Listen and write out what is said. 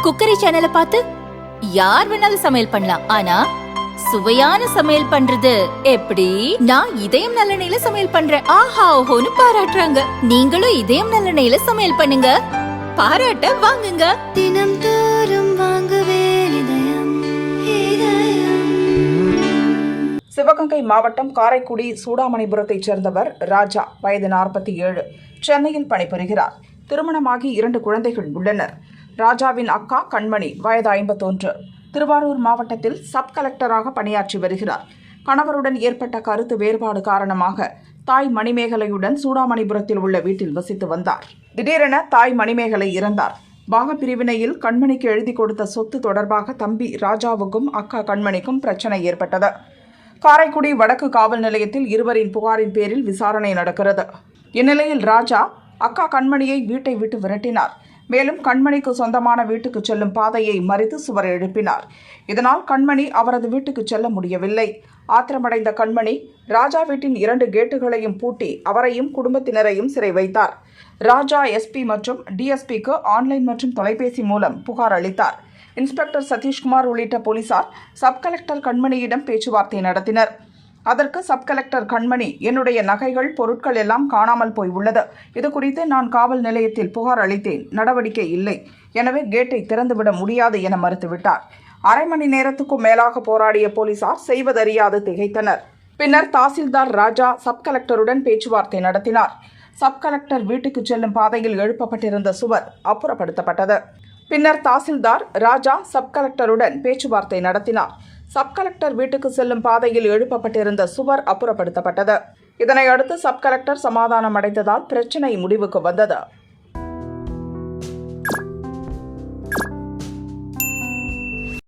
Cookery சேனலை பார்த்து யார் வேணாலும் சமையல் பண்ணலாம். ஆனா சுவையான சமையல் பண்றது எப்படி? நான் இதயம் நல்லெண்ணெயில சமையல் பண்றேன். ஆஹா ஓஹோன்னு பாராட்டுறாங்க. நீங்களும் இதயம் நல்லெண்ணெயில சமையல் பண்ணுங்க, பாராட்ட வாங்குங்க. தினம் தோறும் வாங்குவே இதயம். சிவகங்கை மாவட்டம் காரைக்குடி சூடாமணிபுரத்தைச் சேர்ந்தவர் ராஜா, வயது 47, சென்னையில் பணிபுரிகிறார். திருமணமாகி 2 குழந்தைகள் உள்ளனர். ராஜாவின் அக்கா கண்மணி, வயது 51, திருவாரூர் மாவட்டத்தில் சப் கலெக்டராக பணியாற்றி வருகிறார். கணவருடன் ஏற்பட்ட கருத்து வேறுபாடு காரணமாக தாய் மணிமேகலையுடன் சூடாமணிபுரத்தில் உள்ள வீட்டில் வசித்து வந்தார். திடீரென தாய் மணிமேகலை இறந்தார். பாகப்பிரிவினையில் கண்மணிக்கு எழுதி கொடுத்த சொத்து தொடர்பாக தம்பி ராஜாவுக்கும் அக்கா கண்மணிக்கும் பிரச்சனை ஏற்பட்டது. காரைக்குடி வடக்கு காவல் நிலையத்தில் இருவரின் புகாரின் பேரில் விசாரணை நடக்கிறது. இந்நிலையில் ராஜா அக்கா கண்மணியை வீட்டை விட்டு விரட்டினார். மேலும் கண்மணிக்கு சொந்தமான வீட்டுக்கு செல்லும் பாதையை மறித்து சுவர் எழுப்பினார். இதனால் கண்மணி அவரது வீட்டுக்கு செல்ல முடியவில்லை. ஆத்திரமடைந்த கண்மணி ராஜா வீட்டின் 2 கேட்டுகளையும் பூட்டி அவரையும் குடும்பத்தினரையும் சிறை வைத்தார். ராஜா எஸ்பி மற்றும் டிஎஸ்பிக்கு ஆன்லைன் மற்றும் தொலைபேசி மூலம் புகார் அளித்தார். இன்ஸ்பெக்டர் சதீஷ்குமார் உள்ளிட்ட போலீசார் சப் கலெக்டர் கண்மணியிடம் பேச்சுவார்த்தை நடத்தினர். அதற்கு சப் கலெக்டர் கண்மணி, என்னுடைய நகைகள், பொருட்கள் எல்லாம் காணாமல் போய் உள்ளது. இது குறித்து நான் காவல் நிலையத்தில் புகார் அளித்தேன். நடவடிக்கை இல்லை. எனவே கேட்டை திறந்துவிட முடியாது என மறுத்துவிட்டார். அரை மணி நேரத்துக்கும் மேலாக போராடிய போலீசார் செய்வதறியாது திகைத்தனர். பின்னர் தாசில்தார் ராஜா சப் கலெக்டருடன் பேச்சுவார்த்தை நடத்தினார். சப் கலெக்டர் வீட்டுக்கு செல்லும் பாதையில் எழுப்பப்பட்டிருந்த சுவர் அப்புறப்படுத்தப்பட்டது. பின்னர் தாசில்தார் ராஜா சப் கலெக்டருடன் பேச்சுவார்த்தை நடத்தினார். சப் கலெக்டர் வீட்டுக்கு செல்லும் பாதையில் எழுப்பப்பட்டிருந்த சுவர் அப்புறப்படுத்தப்பட்டது. இதனையடுத்து சப் கலெக்டர் சமாதானம் அடைந்ததால் பிரச்சினை முடிவுக்கு வந்தது.